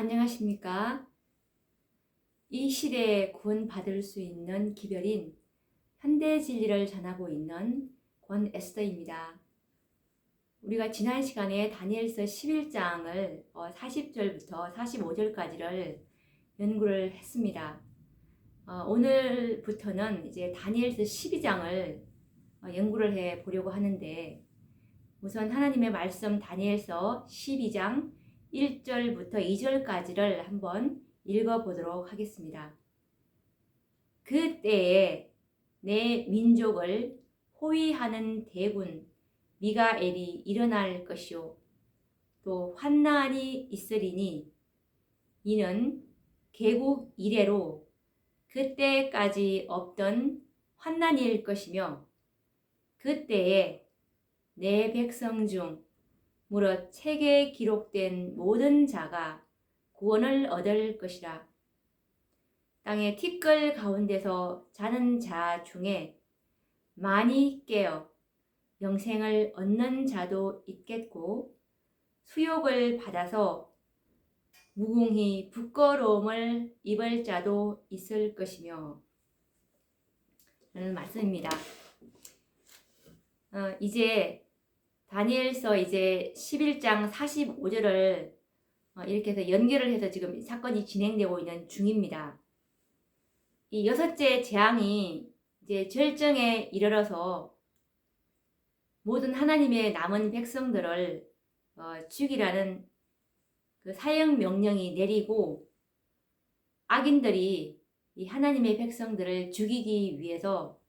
안녕하십니까? 이 시대에 구원받을 수 있는 기별인 현대 진리를 전하고 있는 권 에스더입니다. 우리가 지난 시간에 다니엘서 11장을 40절부터 45절까지를 연구를 했습니다. 오늘부터는 이제 다니엘서 12장을 연구를 해 보려고 하는데, 우선 하나님의 말씀 다니엘서 12장 1절부터 2절까지를 한번 읽어보도록 하겠습니다. 그때에 내 민족을 호위하는 대군 미가엘이 일어날 것이요 또 환난이 있으리니 이는 개국 이래로 그때까지 없던 환난일 것이며 그때에 내 백성 중 무릇 책에 기록된 모든 자가 구원을 얻을 것이라. 땅의 티끌 가운데서 자는 자 중에 많이 깨어 영생을 얻는 자도 있겠고 수욕을 받아서 무궁히 부끄러움을 입을 자도 있을 것이며 라는 말씀입니다. 이제 다니엘서 이제 11장 45절을 이렇게 해서 연결을 해서 지금 사건이 진행되고 있는 중입니다. 이 여섯째 재앙이 이제 절정에 이르러서 모든 하나님의 남은 백성들을 죽이라는 그 사형 명령이 내리고 악인들이 이 하나님의 백성들을 죽이기 위해서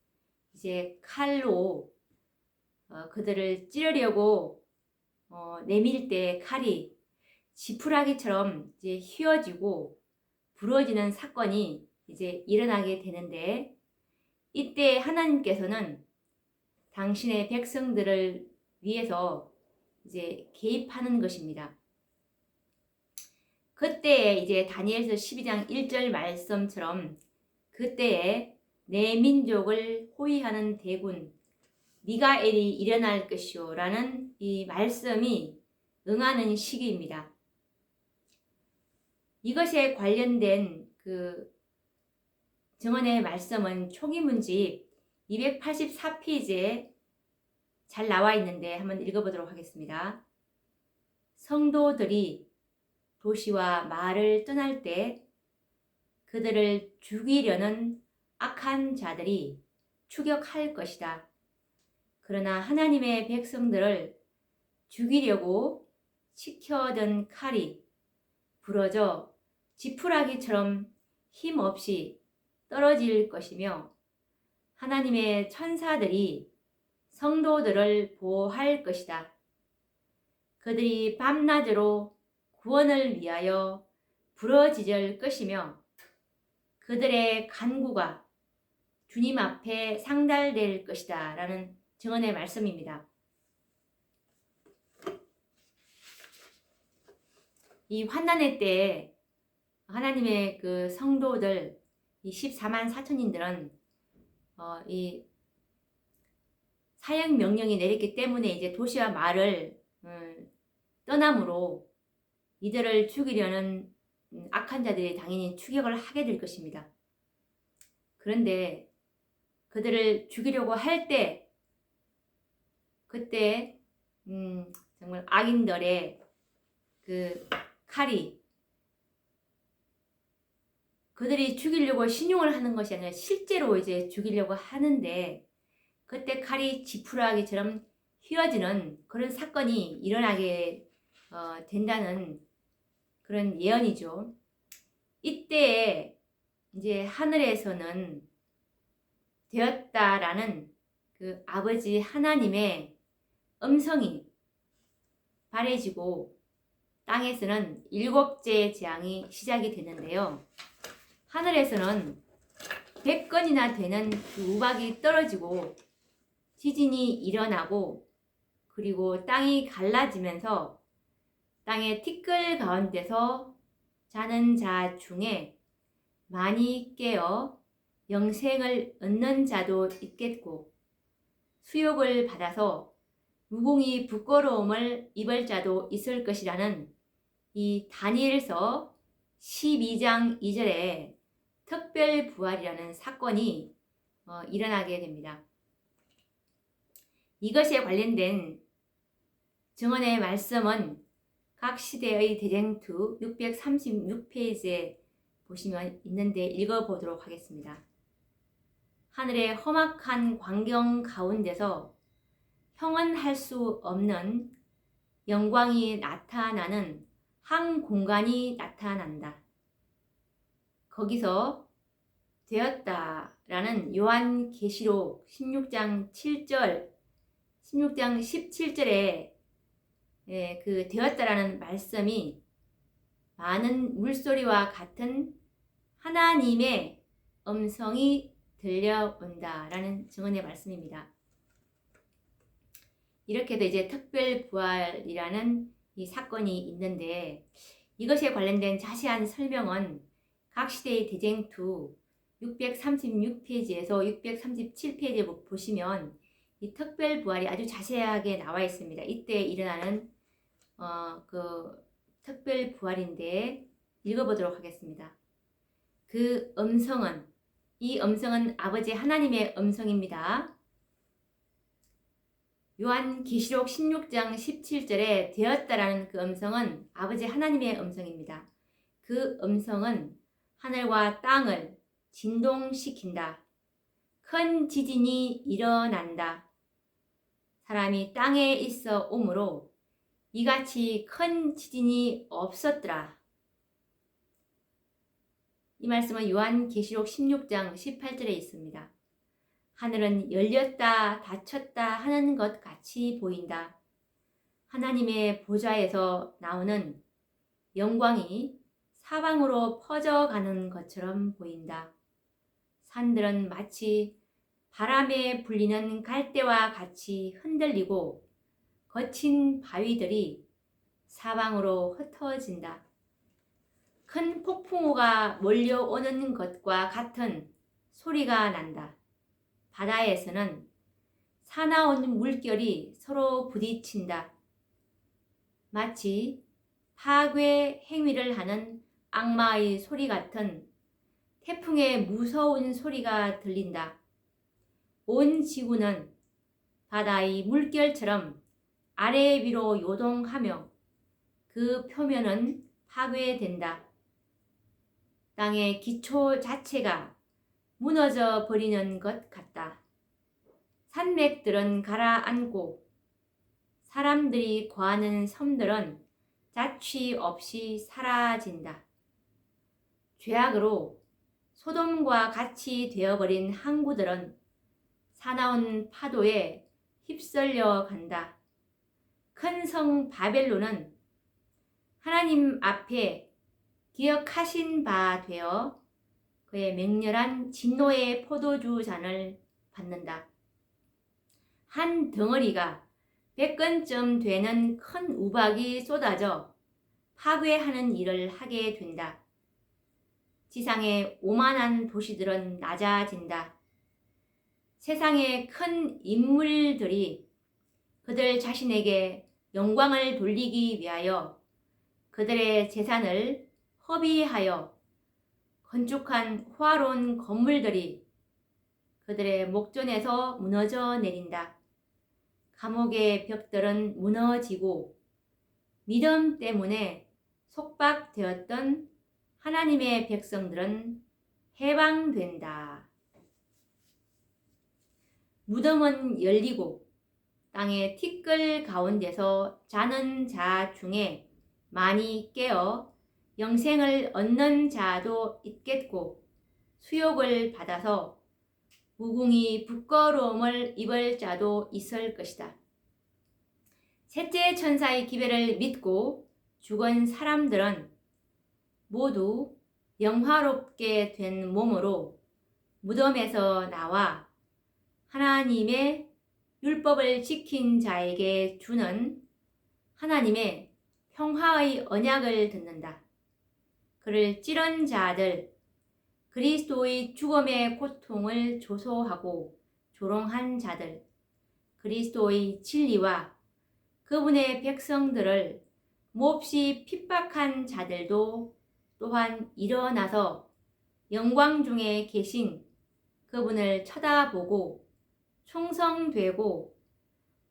이제 칼로 그들을 찌르려고 내밀 때 칼이 지푸라기처럼 이제 휘어지고 부러지는 사건이 이제 일어나게 되는데, 이때 하나님께서는 당신의 백성들을 위해서 이제 개입하는 것입니다. 그때에 이제 다니엘서 12장 1절 말씀처럼 그때에 내 민족을 호위하는 대군 미가엘이 일어날 것이요 라는 이 말씀이 응하는 시기입니다. 이것에 관련된 그 정언의 말씀은 총이문집 284페이지에 잘 나와 있는데 한번 읽어보도록 하겠습니다. 성도들이 도시와 마을을 떠날 때 그들을 죽이려는 악한 자들이 추격할 것이다. 그러나 하나님의 백성들을 죽이려고 치켜든 칼이 부러져 지푸라기처럼 힘없이 떨어질 것이며 하나님의 천사들이 성도들을 보호할 것이다. 그들이 밤낮으로 구원을 위하여 부르짖을 것이며 그들의 간구가 주님 앞에 상달될 것이다 라는 증언의 말씀입니다. 이 환난의 때에 하나님의 그 성도들, 이 14만 4천인들은 이 사형 명령이 내렸기 때문에 이제 도시와 마을을 떠남으로 이들을 죽이려는 악한 자들이 당연히 추격을 하게 될 것입니다. 그런데 그들을 죽이려고 할 때 그때 정말 악인들의 그 칼이 그들이 죽이려고 신용을 하는 것이 아니라 실제로 이제 죽이려고 하는데 그때 칼이 지푸라기처럼 휘어지는 그런 사건이 일어나게 된다는 그런 예언이죠. 이때에 이제 하늘에서는 되었다라는 그 아버지 하나님의 음성이 발해지고 땅에서는 7째 재앙이 시작이 되는데요. 하늘에서는 100건이나 되는 그 우박이 떨어지고 지진이 일어나고 그리고 땅이 갈라지면서 땅의 티끌 가운데서 자는 자 중에 많이 깨어 영생을 얻는 자도 있겠고 수욕을 받아서 무궁히 부끄러움을 입을 자도 있을 것이라는 이 다니엘서 12장 2절에 특별부활이라는 사건이 일어나게 됩니다. 이것에 관련된 증언의 말씀은 각 시대의 대쟁투 636페이지에 보시면 있는데 읽어보도록 하겠습니다. 하늘의 험악한 광경 가운데서 형언할 수 없는 영광이 나타나는 한 공간이 나타난다. 거기서 되었다라는 요한계시록 16장 17절에 그 되었다라는 말씀이 많은 물소리와 같은 하나님의 음성이 들려온다라는 증언의 말씀입니다. 이렇게도 이제 특별부활이라는 이 사건이 있는데 이것에 관련된 자세한 설명은 각 시대의 대쟁투 636페이지에서 637페이지에 보시면 이 특별부활이 아주 자세하게 나와 있습니다. 이때 일어나는 그 특별부활인데 읽어보도록 하겠습니다. 이 음성은 아버지 하나님의 음성입니다. 요한계시록 16장 17절에 되었다라는 그 음성은 아버지 하나님의 음성입니다. 그 음성은 하늘과 땅을 진동시킨다. 큰 지진이 일어난다. 사람이 땅에 있어 오므로 이같이 큰 지진이 없었더라. 이 말씀은 요한계시록 16장 18절에 있습니다. 하늘은 열렸다 닫혔다 하는 것 같이 보인다. 하나님의 보좌에서 나오는 영광이 사방으로 퍼져가는 것처럼 보인다. 산들은 마치 바람에 불리는 갈대와 같이 흔들리고 거친 바위들이 사방으로 흩어진다. 큰 폭풍우가 몰려오는 것과 같은 소리가 난다. 바다에서는 사나운 물결이 서로 부딪힌다. 마치 파괴 행위를 하는 악마의 소리 같은 태풍의 무서운 소리가 들린다. 온 지구는 바다의 물결처럼 아래 위로 요동하며 그 표면은 파괴된다. 땅의 기초 자체가 무너져 버리는 것 같다. 산맥들은 가라앉고 사람들이 거하는 섬들은 자취 없이 사라진다. 죄악으로 소돔과 같이 되어버린 항구들은 사나운 파도에 휩쓸려 간다. 큰 성 바벨론은 하나님 앞에 기억하신 바 되어 그의 맹렬한 진노의 포도주 잔을 받는다. 한 덩어리가 100건쯤 되는 큰 우박이 쏟아져 파괴하는 일을 하게 된다. 지상의 오만한 도시들은 낮아진다. 세상의 큰 인물들이 그들 자신에게 영광을 돌리기 위하여 그들의 재산을 허비하여 건축한 화로운 건물들이 그들의 목전에서 무너져 내린다. 감옥의 벽들은 무너지고 믿음 때문에 속박되었던 하나님의 백성들은 해방된다. 무덤은 열리고 땅의 티끌 가운데서 자는 자 중에 많이 깨어 영생을 얻는 자도 있겠고 수욕을 받아서 무궁히 부끄러움을 입을 자도 있을 것이다. 셋째 천사의 기별을 믿고 죽은 사람들은 모두 영화롭게 된 몸으로 무덤에서 나와 하나님의 율법을 지킨 자에게 주는 하나님의 평화의 언약을 듣는다. 그를 찌른 자들, 그리스도의 죽음의 고통을 조소하고 조롱한 자들, 그리스도의 진리와 그분의 백성들을 몹시 핍박한 자들도 또한 일어나서 영광 중에 계신 그분을 쳐다보고 충성되고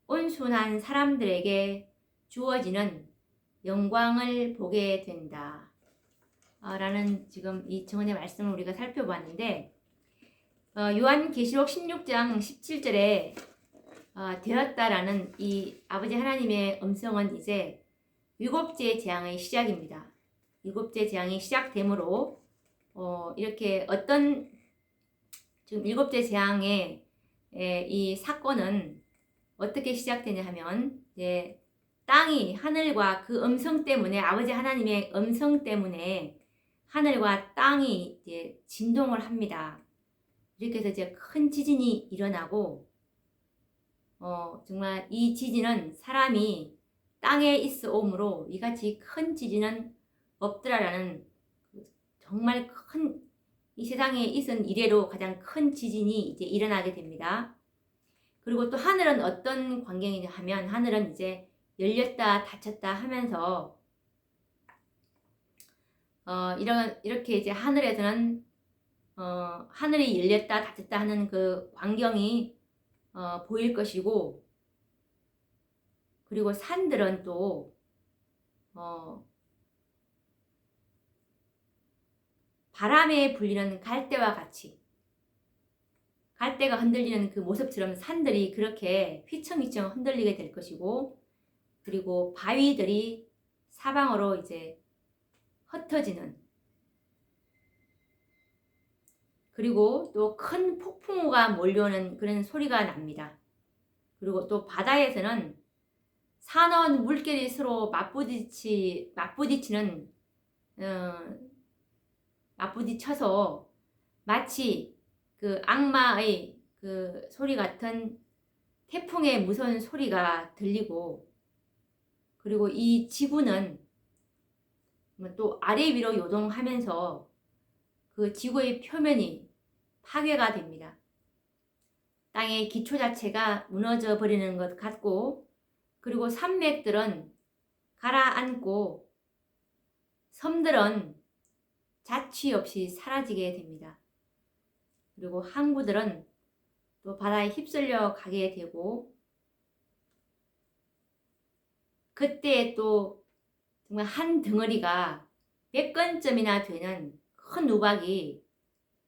온순한 사람들에게 주어지는 영광을 보게 된다. 라는 지금 이 증언의 말씀을 우리가 살펴봤는데, 요한계시록 16장 17절에 되었다라는 이 아버지 하나님의 음성은 이제 일곱째 재앙의 시작입니다. 일곱째 재앙이 시작되므로 이렇게 어떤 지금 일곱째 재앙의 이 사건은 어떻게 시작되냐 하면 이제 땅이 하늘과 그 음성 때문에 아버지 하나님의 음성 때문에 하늘과 땅이 이제 진동을 합니다. 이렇게 해서 이제 큰 지진이 일어나고 정말 이 지진은 사람이 땅에 있어 오므로 이같이 큰 지진은 없더라라는 정말 큰 이 세상에 있은 이래로 가장 큰 지진이 이제 일어나게 됩니다. 그리고 또 하늘은 어떤 광경이냐 하면 하늘은 이제 열렸다 닫혔다 하면서 이렇게 이제 하늘에서는 하늘이 열렸다 닫혔다 하는 그 광경이 보일 것이고, 그리고 산들은 또 바람에 불리는 갈대와 같이 갈대가 흔들리는 그 모습처럼 산들이 그렇게 휘청휘청 흔들리게 될 것이고, 그리고 바위들이 사방으로 이제 흩어지는, 그리고 또 큰 폭풍우가 몰려오는 그런 소리가 납니다. 그리고 또 바다에서는 산원 물결이 서로 맞부딪혀서 마치 그 악마의 그 소리 같은 태풍의 무서운 소리가 들리고, 그리고 이 지구는 또 아래 위로 요동하면서 그 지구의 표면이 파괴가 됩니다. 땅의 기초 자체가 무너져 버리는 것 같고, 그리고 산맥들은 가라앉고 섬들은 자취 없이 사라지게 됩니다. 그리고 항구들은 또 바다에 휩쓸려 가게 되고, 그때 또 정말 한 덩어리가 100건쯤이나 되는 큰 우박이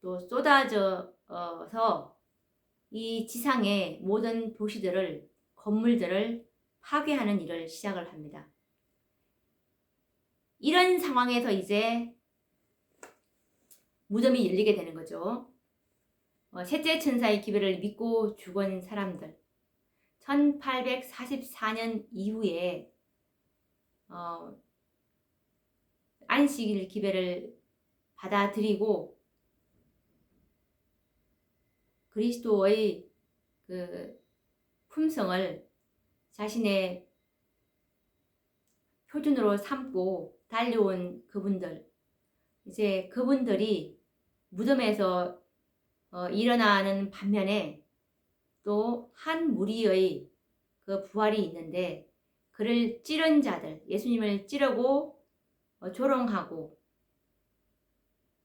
또 쏟아져서 이 지상의 모든 도시들을, 건물들을 파괴하는 일을 시작을 합니다. 이런 상황에서 이제 무덤이 열리게 되는 거죠. 셋째 천사의 기별을 믿고 죽은 사람들, 1844년 이후에 안식일 기별을 받아들이고 그리스도의 그 품성을 자신의 표준으로 삼고 달려온 그분들, 이제 그분들이 무덤에서 일어나는 반면에 또 한 무리의 그 부활이 있는데, 그를 찌른 자들, 예수님을 찌르고 조롱하고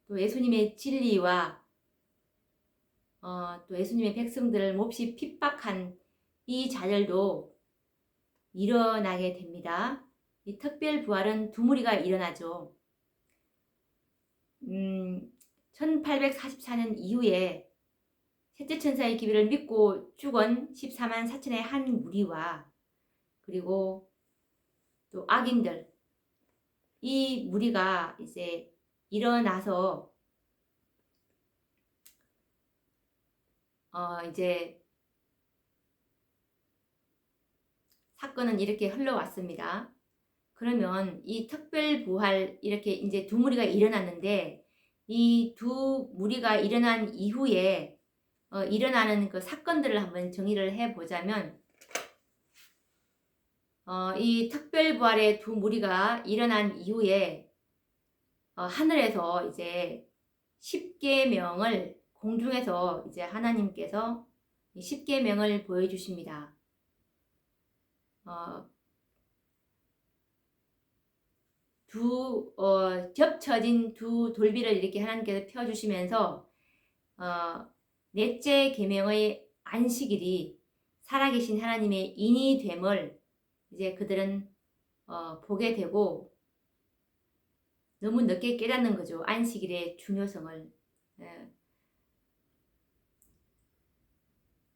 또 예수님의 진리와 또 예수님의 백성들을 몹시 핍박한 이 자들도 일어나게 됩니다. 이 특별 부활은 두 무리가 일어나죠. 1844년 이후에 셋째 천사의 기별을 믿고 죽은 14만 4천의 한 무리와, 그리고 또 악인들, 이 무리가 이제 일어나서 이제 사건은 이렇게 흘러왔습니다. 그러면 이 특별 부활, 이렇게 이제 두 무리가 일어났는데, 이 두 무리가 일어난 이후에 일어나는 그 사건들을 한번 정의를 해보자면, 이 특별 부활의 두 무리가 일어난 이후에 하늘에서 이제 십계명을, 공중에서 이제 하나님께서 십계명을 보여주십니다. 접쳐진 두 돌비를 이렇게 하나님께서 펴주시면서 넷째 계명의 안식일이 살아계신 하나님의 인이 됨을 이제 그들은 보게 되고 너무 늦게 깨닫는 거죠. 안식일의 중요성을. 예.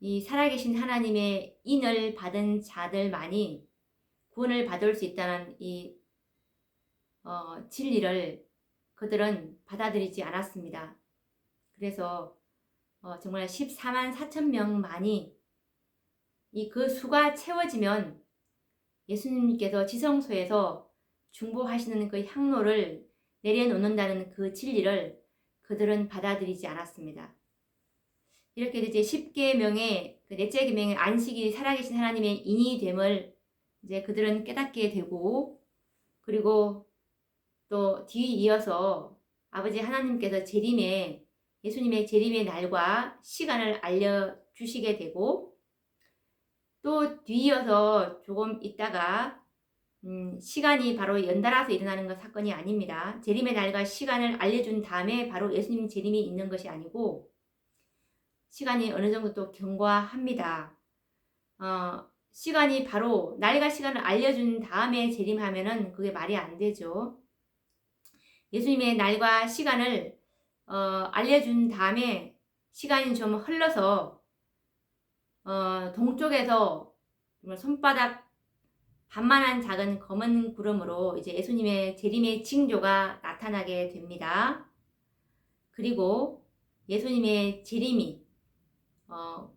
이 살아계신 하나님의 인을 받은 자들만이 구원을 받을 수 있다는 이 진리를 그들은 받아들이지 않았습니다. 그래서 정말 14만 4천 명만이 그 수가 채워지면 예수님께서 지성소에서 중보하시는 그 향로를 내려놓는다는 그 진리를 그들은 받아들이지 않았습니다. 이렇게 이제 10계명의 그 넷째 계명의 안식이 살아계신 하나님의 인이 됨을 이제 그들은 깨닫게 되고, 그리고 또 뒤이어서 아버지 하나님께서 예수님의 재림의 날과 시간을 알려주시게 되고, 또 뒤이어서 조금 있다가 시간이 바로 연달아서 일어나는 것 사건이 아닙니다. 재림의 날과 시간을 알려준 다음에 바로 예수님 재림이 있는 것이 아니고 시간이 어느 정도 또 경과합니다. 시간이 바로 날과 시간을 알려준 다음에 재림하면은 그게 말이 안 되죠. 예수님의 날과 시간을 알려준 다음에 시간이 좀 흘러서 동쪽에서 손바닥 반만한 작은 검은 구름으로 이제 예수님의 재림의 징조가 나타나게 됩니다. 그리고 예수님의 재림이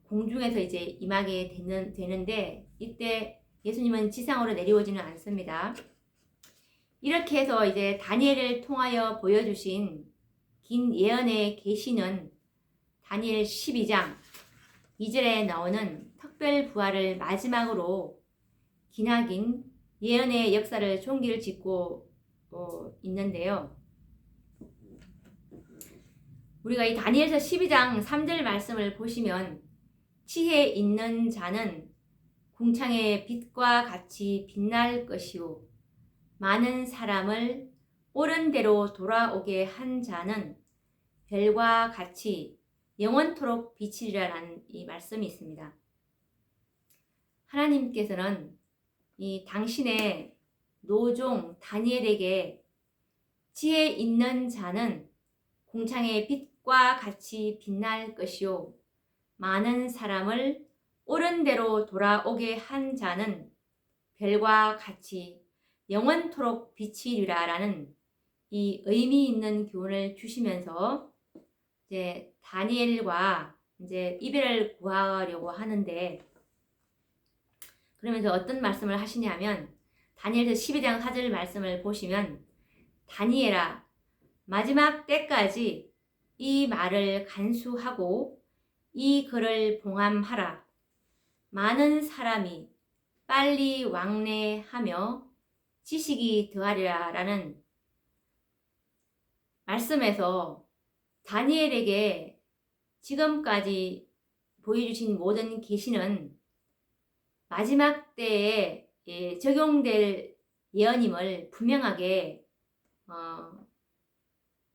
공중에서 이제 임하게 되는데 이때 예수님은 지상으로 내려오지는 않습니다. 이렇게 해서 이제 다니엘을 통하여 보여주신 긴 예언의 계시는 다니엘 12장 2절에 나오는 특별 부활을 마지막으로 기나긴 예언의 역사를 종기를 짓고 있는데요. 우리가 이 다니엘서 12장 3절 말씀을 보시면 지혜 있는 자는 궁창의 빛과 같이 빛날 것이요 많은 사람을 옳은 대로 돌아오게 한 자는 별과 같이 영원토록 비치리라는 이 말씀이 있습니다. 하나님께서는 이 당신의 노종 다니엘에게 지혜 있는 자는 궁창의 빛과 같이 빛날 것이요 많은 사람을 옳은 대로 돌아오게 한 자는 별과 같이 영원토록 비치리라 라는 이 의미 있는 교훈을 주시면서 이제 다니엘과 이제 이별을 구하려고 하는데, 그러면서 어떤 말씀을 하시냐면 다니엘서 12장 4절 말씀을 보시면 다니엘아 마지막 때까지 이 말을 간수하고 이 글을 봉함하라. 많은 사람이 빨리 왕래하며 지식이 더하리라 라는 말씀에서 다니엘에게 지금까지 보여주신 모든 계시는 마지막 때에 적용될 예언임을 분명하게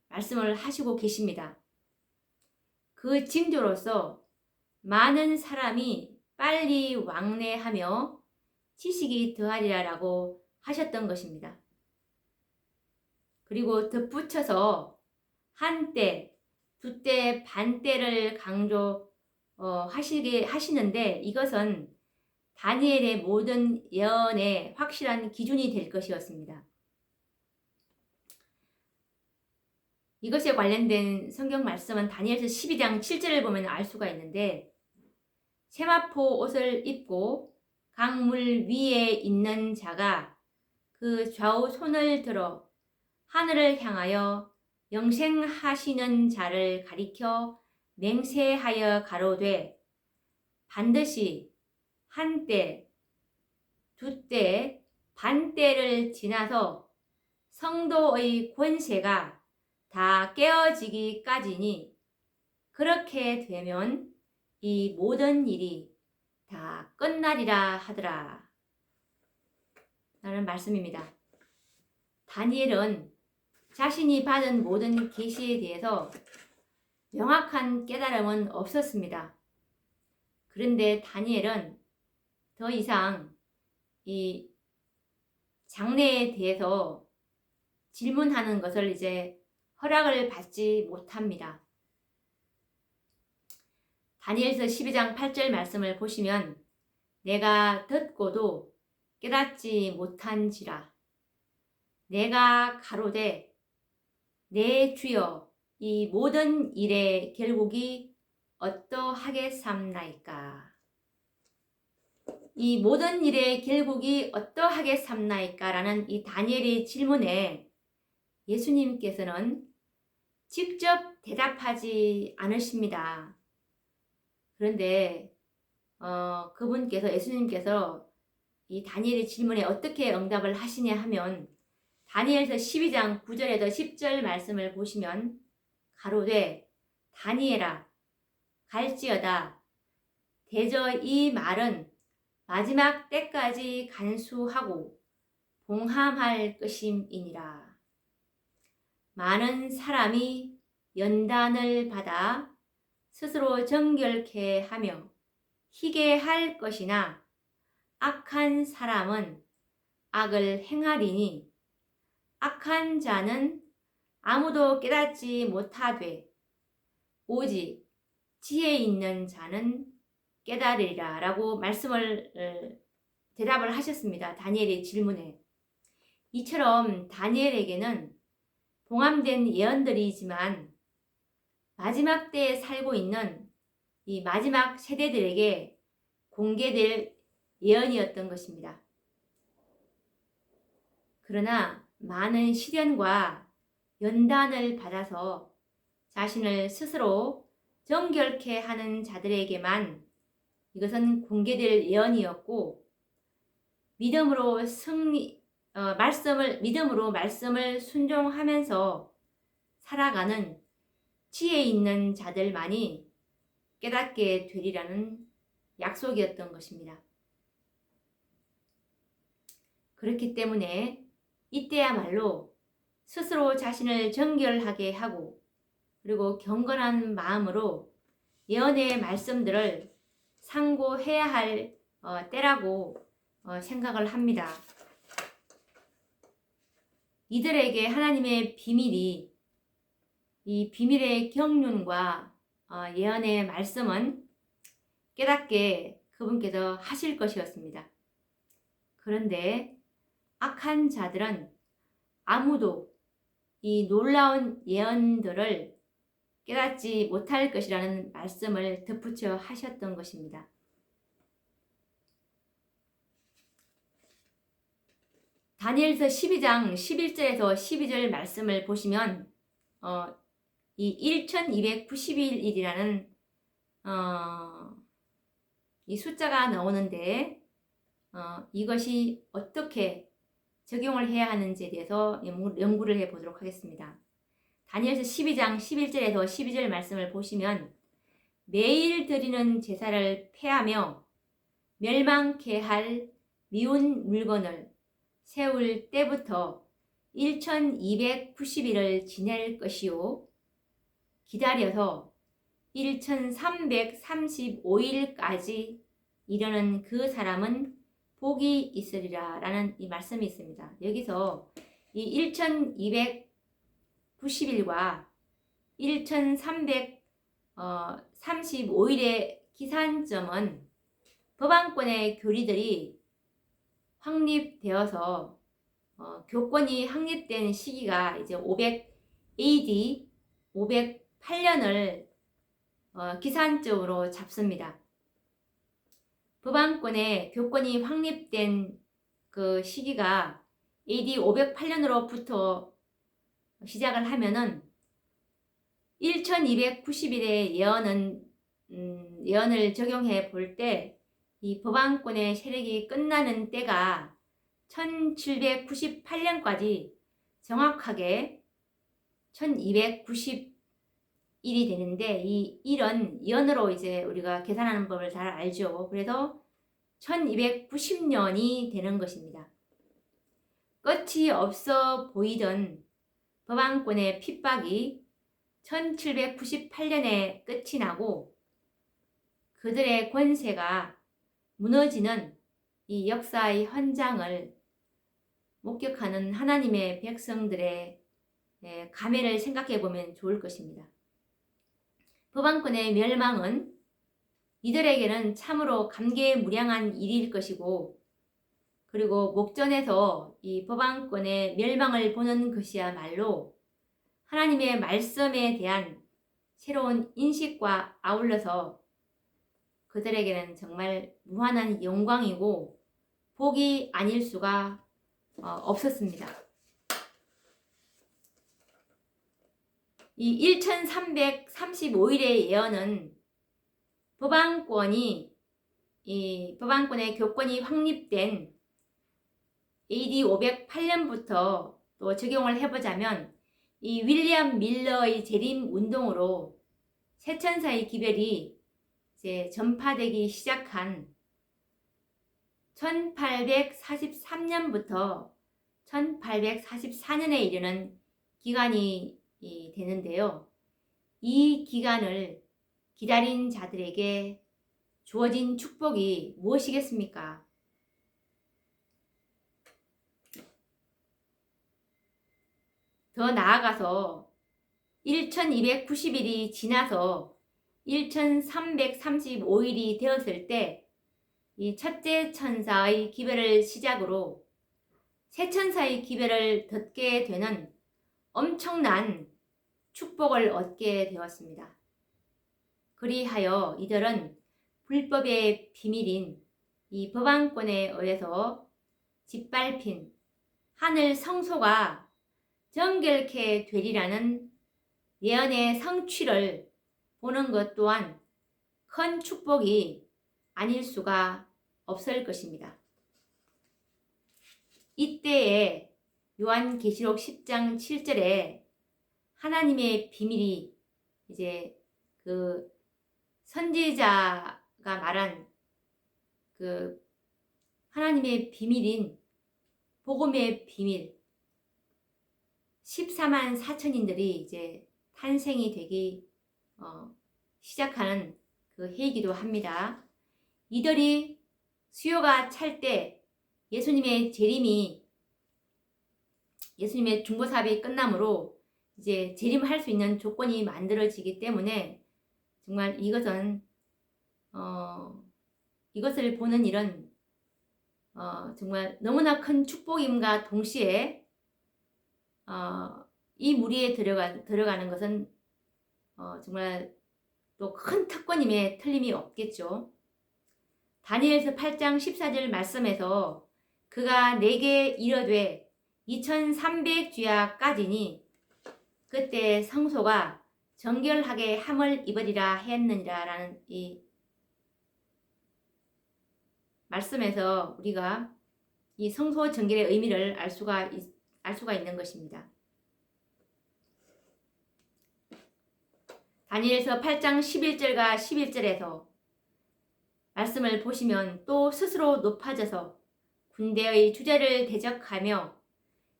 말씀을 하시고 계십니다. 그 징조로서 많은 사람이 빨리 왕래하며 지식이 더하리라 라고 하셨던 것입니다. 그리고 덧붙여서 한때, 두때, 반때를 하시는데 이것은 다니엘의 모든 예언의 확실한 기준이 될 것이었습니다. 이것에 관련된 성경 말씀은 다니엘서 12장 7절을 보면 알 수가 있는데, 세마포 옷을 입고 강물 위에 있는 자가 그 좌우 손을 들어 하늘을 향하여 영생하시는 자를 가리켜 맹세하여 가로되 반드시 한때, 두때, 반때를 지나서 성도의 권세가 다 깨어지기까지니 그렇게 되면 이 모든 일이 다 끝나리라 하더라 라는 말씀입니다. 다니엘은 자신이 받은 모든 계시에 대해서 명확한 깨달음은 없었습니다. 그런데 다니엘은 더 이상 이 장래에 대해서 질문하는 것을 이제 허락을 받지 못합니다. 다니엘서 12장 8절 말씀을 보시면 내가 듣고도 깨닫지 못한지라 내가 가로되 내 주여 이 모든 일의 결국이 어떠하겠삼나이까. 이 모든 일의 결국이 어떠하겠삼나이까 라는 이 다니엘의 질문에 예수님께서는 직접 대답하지 않으십니다. 그런데 예수님께서 이 다니엘의 질문에 어떻게 응답을 하시냐 하면 다니엘서 12장 9절에서 10절 말씀을 보시면 가로되 다니엘아 갈지어다 대저 이 말은 마지막 때까지 간수하고 봉함할 것임이니라. 많은 사람이 연단을 받아 스스로 정결케 하며 희게 할 것이나 악한 사람은 악을 행하리니 악한 자는 아무도 깨닫지 못하되 오직 지혜 있는 자는 깨달으리라 라고 대답을 하셨습니다. 다니엘의 질문에. 이처럼 다니엘에게는 봉함된 예언들이지만 마지막 때에 살고 있는 이 마지막 세대들에게 공개될 예언이었던 것입니다. 그러나 많은 시련과 연단을 받아서 자신을 스스로 정결케 하는 자들에게만 이것은 공개될 예언이었고 믿음으로 말씀을 순종하면서 살아가는 지혜 있는 자들만이 깨닫게 되리라는 약속이었던 것입니다. 그렇기 때문에 이때야말로 스스로 자신을 정결하게 하고 그리고 경건한 마음으로 예언의 말씀들을 상고해야 할 때라고 생각을 합니다. 이들에게 하나님의 비밀이 이 비밀의 경륜과 예언의 말씀은 깨닫게 그분께서 하실 것이었습니다. 그런데 악한 자들은 아무도 이 놀라운 예언들을 깨닫지 못할 것이라는 말씀을 덧붙여 하셨던 것입니다. 다니엘서 12장 11절에서 12절 말씀을 보시면 이 1291일이라는 이 숫자가 나오는데 이것이 어떻게 적용을 해야 하는지에 대해서 연구를 해보도록 하겠습니다. 다니엘서 12장 11절에서 12절 말씀을 보시면 매일 드리는 제사를 폐하며 멸망케 할 미운 물건을 세울 때부터 1290일을 지낼 것이요 기다려서 1335일까지 이르는 그 사람은 복이 있으리라 라는 이 말씀이 있습니다. 여기서 이 1290일과 1335일의 기산점은 법안권의 교리들이 확립되어서 교권이 확립된 시기가 이제 500 AD 508년을 기산적으로 잡습니다. 법안권의 교권이 확립된 그 시기가 AD 508년으로부터 시작을 하면은 1290일의 예언을 적용해 볼 때 이 법안권의 세력이 끝나는 때가 1798년까지 정확하게 1290일이 되는데 이 일은 연으로 이제 우리가 계산하는 법을 잘 알죠. 그래서 1290년이 되는 것입니다. 끝이 없어 보이던 법왕권의 핍박이 1798년에 끝이 나고 그들의 권세가 무너지는 이 역사의 현장을 목격하는 하나님의 백성들의 감회를 생각해 보면 좋을 것입니다. 법왕권의 멸망은 이들에게는 참으로 감개무량한 일일 것이고, 그리고 목전에서 이 법왕권의 멸망을 보는 것이야말로 하나님의 말씀에 대한 새로운 인식과 아울러서 그들에게는 정말 무한한 영광이고 복이 아닐 수가 없었습니다. 이 1335일의 예언은 법왕권의 교권이 확립된 AD 508년부터 또 적용을 해보자면 이 윌리엄 밀러의 재림 운동으로 세천사의 기별이 이제 전파되기 시작한 1843년부터 1844년에 이르는 기간이 되는데요. 이 기간을 기다린 자들에게 주어진 축복이 무엇이겠습니까? 더 나아가서 1290일이 지나서 1335일이 되었을 때 이 첫째 천사의 기별을 시작으로 새 천사의 기별을 듣게 되는 엄청난 축복을 얻게 되었습니다. 그리하여 이들은 불법의 비밀인 이 법왕권에 의해서 짓밟힌 하늘 성소가 정결케 되리라는 예언의 성취를 보는 것 또한 큰 축복이 아닐 수가 없을 것입니다. 이때에 요한계시록 10장 7절에 하나님의 비밀이 이제 그 선지자가 말한 그 하나님의 비밀인 복음의 비밀 14만 4천인들이 이제 탄생이 되기 시작하는 그 해이기도 합니다. 이들이 수요가 찰 때 예수님의 중보사업이 끝나므로 이제 재림할 수 있는 조건이 만들어지기 때문에 정말 이것은 이것을 보는 일은 정말 너무나 큰 축복임과 동시에 이 무리에 들어가는 것은 정말 또 큰 특권임에 틀림이 없겠죠. 다니엘서 8장 14절 말씀에서 그가 내게 이르되 2300주야까지니 그때 성소가 정결하게 함을 입으리라 했느니라 라는 이 말씀에서 우리가 이 성소 정결의 의미를 알 수가 있는 것입니다. 다니엘서 8장 11절과 11절에서 말씀을 보시면 또 스스로 높아져서 군대의 주제를 대적하며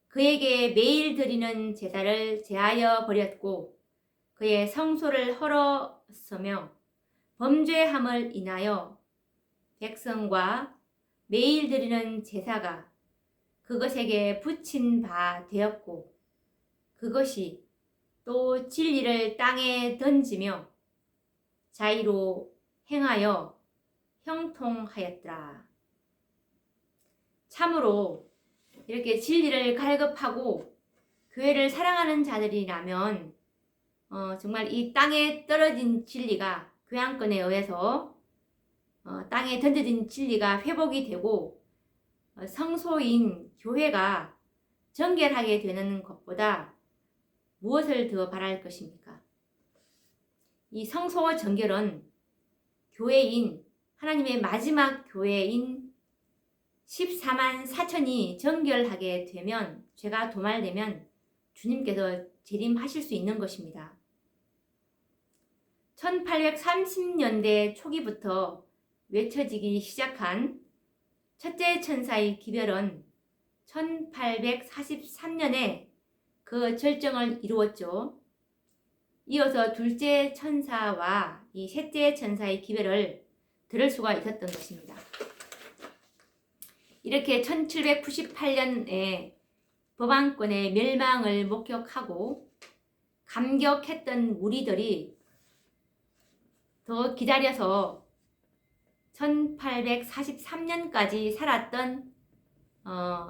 그에게 매일 드리는 제사를 제하여 버렸고 그의 성소를 헐었으며 범죄함을 인하여 백성과 매일 드리는 제사가 그것에게 붙인 바 되었고 그것이 또 진리를 땅에 던지며 자의로 행하여 형통하였더라. 참으로 이렇게 진리를 갈급하고 교회를 사랑하는 자들이라면 정말 이 땅에 떨어진 진리가 교양권에 의해서 땅에 던져진 진리가 회복이 되고 성소인 교회가 정결하게 되는 것보다 무엇을 더 바랄 것입니까? 이 성소 정결은 교회인 하나님의 마지막 교회인 14만 4천이 정결하게 되면 죄가 도말되면 주님께서 재림하실 수 있는 것입니다. 1830년대 초기부터 외쳐지기 시작한 첫째 천사의 기별은 1843년에 그 절정을 이루었죠. 이어서 둘째 천사와 이 셋째 천사의 기별을 들을 수가 있었던 것입니다. 이렇게 1798년에 법왕권의 멸망을 목격하고 감격했던 무리들이 더 기다려서 1843년까지 살았던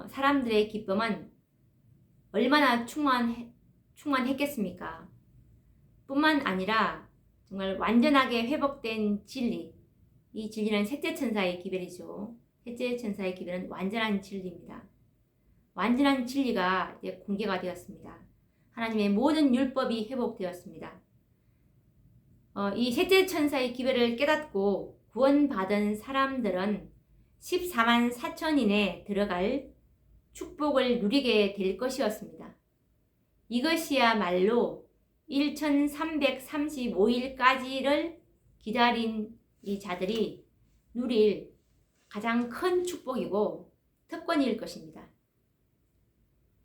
사람들의 기쁨은 얼마나 충만했겠습니까? 뿐만 아니라 정말 완전하게 회복된 진리, 이 진리는 셋째 천사의 기별이죠. 셋째 천사의 기별은 완전한 진리입니다. 완전한 진리가 이제 공개가 되었습니다. 하나님의 모든 율법이 회복되었습니다. 이 셋째 천사의 기별을 깨닫고 구원받은 사람들은 14만 4천인에 들어갈 축복을 누리게 될 것이었습니다. 이것이야말로 1335일까지를 기다린 이 자들이 누릴 가장 큰 축복이고 특권일 것입니다.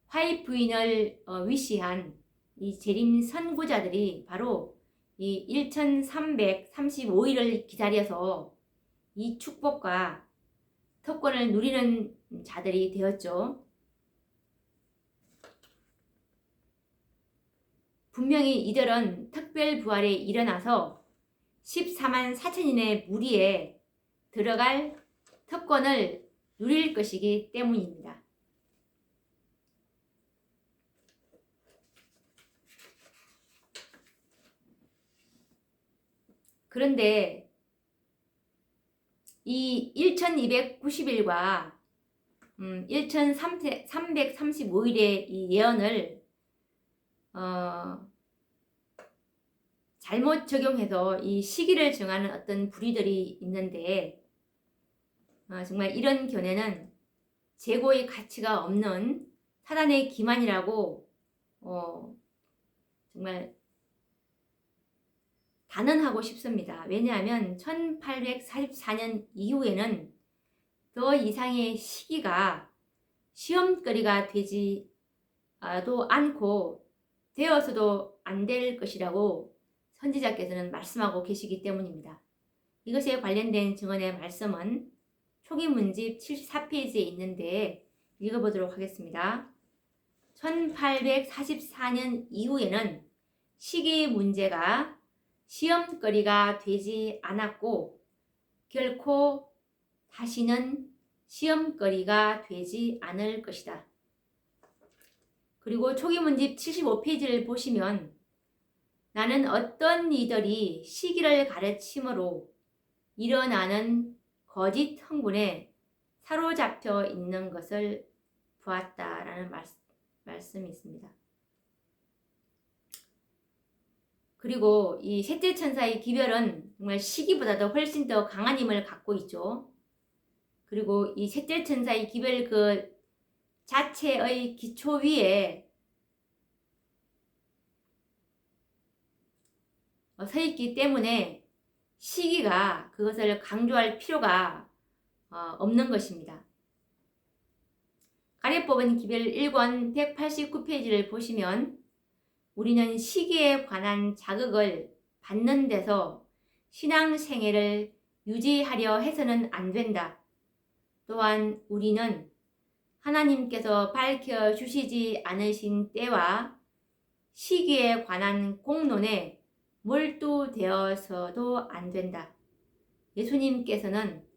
화해 부인을 위시한 이 재림 선구자들이 바로 이 1335일을 기다려서 이 축복과 특권을 누리는 자들이 되었죠. 분명히 이들은 특별 부활에 일어나서 14만 4천인의 무리에 들어갈 특권을 누릴 것이기 때문입니다. 그런데 이 1290일과 1335일의 이 예언을 잘못 적용해서 이 시기를 정하는 어떤 부리들이 있는데 정말 이런 견해는 재고의 가치가 없는 사단의 기만이라고 정말 단언하고 싶습니다. 왜냐하면 1844년 이후에는 더 이상의 시기가 시험거리가 되지도 않고 되어서도 안 될 것이라고 선지자께서는 말씀하고 계시기 때문입니다. 이것에 관련된 증언의 말씀은 초기문집 74페이지에 있는데 읽어보도록 하겠습니다. 1844년 이후에는 시기 문제가 시험거리가 되지 않았고 결코 다시는 시험거리가 되지 않을 것이다. 그리고 초기문집 75페이지를 보시면 나는 어떤 이들이 시기를 가르침으로 일어나는 거짓 흥분에 사로잡혀 있는 것을 보았다라는 말씀이 있습니다. 그리고 이 셋째 천사의 기별은 정말 시기보다도 훨씬 더 강한 힘을 갖고 있죠. 그리고 이 셋째 천사의 기별 그 자체의 기초 위에 서 있기 때문에 시기가 그것을 강조할 필요가 없는 것입니다. 가래법은 기별 1권 189페이지를 보시면 우리는 시기에 관한 자극을 받는 데서 신앙생애를 유지하려 해서는 안 된다. 또한 우리는 하나님께서 밝혀주시지 않으신 때와 시기에 관한 공론에 몰두되어서도 안 된다. 예수님께서는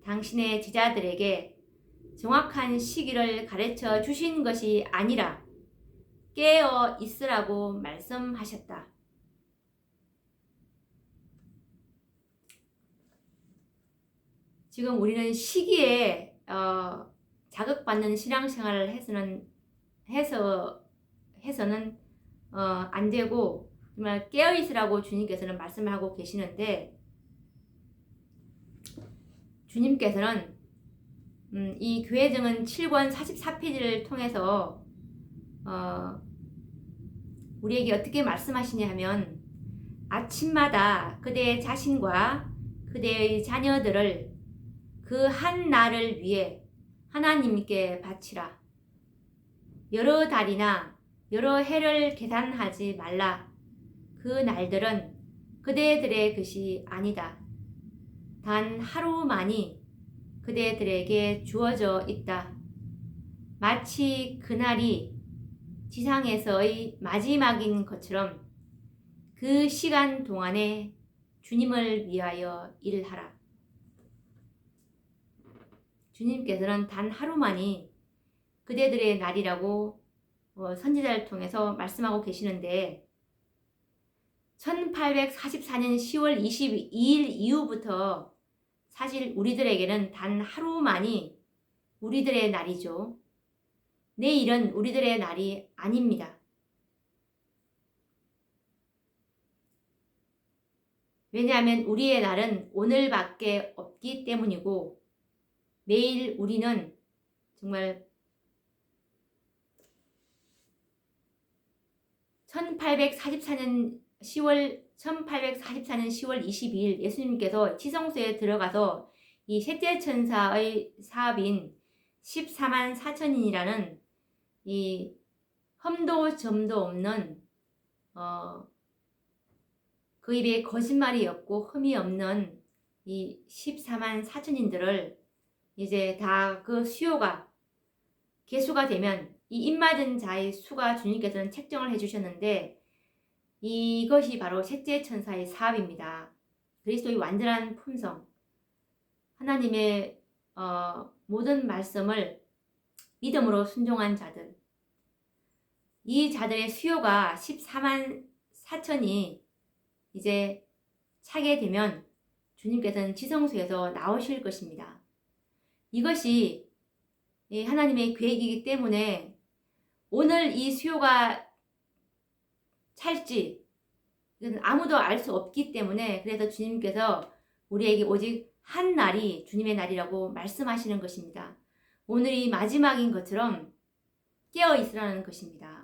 당신의 제자들에게 정확한 시기를 가르쳐 주신 것이 아니라 깨어 있으라고 말씀하셨다. 지금 우리는 시기에 자극받는 신앙생활을 해서는 안 되고 정말 깨어 있으라고 주님께서는 말씀을 하고 계시는데 주님께서는 이 교회증은 7권 44페이지를 통해서 우리에게 어떻게 말씀하시냐 하면 아침마다 그대의 자신과 그대의 자녀들을 그 한 날을 위해 하나님께 바치라. 여러 달이나 여러 해를 계산하지 말라. 그 날들은 그대들의 것이 아니다. 단 하루만이 그대들에게 주어져 있다. 마치 그날이 지상에서의 마지막인 것처럼 그 시간 동안에 주님을 위하여 일하라. 주님께서는 단 하루만이 그대들의 날이라고 선지자를 통해서 말씀하고 계시는데 1844년 10월 22일 이후부터 사실 우리들에게는 단 하루만이 우리들의 날이죠. 내일은 우리들의 날이 아닙니다. 왜냐하면 우리의 날은 오늘밖에 없기 때문이고 매일 우리는 정말 1844년 10월 22일 예수님께서 지성소에 들어가서 이 셋째 천사의 사업인 14만 4천인이라는 이 흠도 점도 없는 그 입에 거짓말이 없고 흠이 없는 이 14만 4천인들을 이제 다 그 수요가 개수가 되면 이 입맞은 자의 수가 주님께서는 책정을 해주셨는데 이것이 바로 셋째 천사의 사업입니다. 그리스도의 완전한 품성, 하나님의 모든 말씀을 믿음으로 순종한 자들, 이 자들의 수요가 14만 4천이 이제 차게 되면 주님께서는 지성소에서 나오실 것입니다. 이것이 하나님의 계획이기 때문에 오늘 이 수요가 찰지 이건 아무도 알 수 없기 때문에 그래서 주님께서 우리에게 오직 한 날이 주님의 날이라고 말씀하시는 것입니다. 오늘이 마지막인 것처럼 깨어 있으라는 것입니다.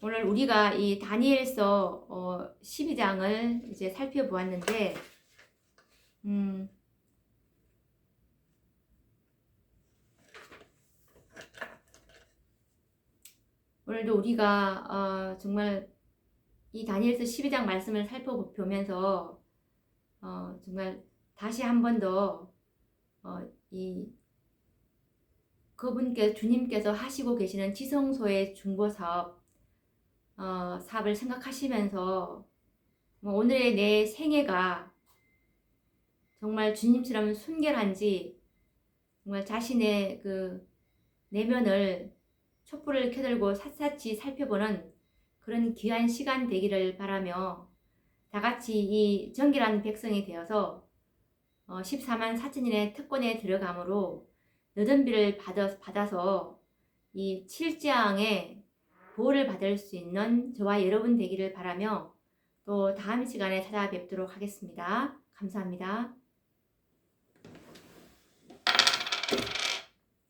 오늘 우리가 이 다니엘서 12장을 이제 살펴보았는데 오늘도 우리가 정말 이 다니엘서 12장 말씀을 살펴보면서 정말 다시 한 번 더 이 그분께 주님께서 하시고 계시는 지성소의 중보 사업을 생각하시면서 오늘의 내 생애가 정말 주님처럼 순결한지 정말 자신의 그 내면을 촛불을 켜들고 샅샅이 살펴보는 그런 귀한 시간 되기를 바라며 다같이 이 정결한 백성이 되어서 14만 4천인의 특권에 들어감으로 너든비를 받아서 이 7장의 보호를 받을 수 있는 저와 여러분 되기를 바라며 또 다음 시간에 찾아뵙도록 하겠습니다. 감사합니다.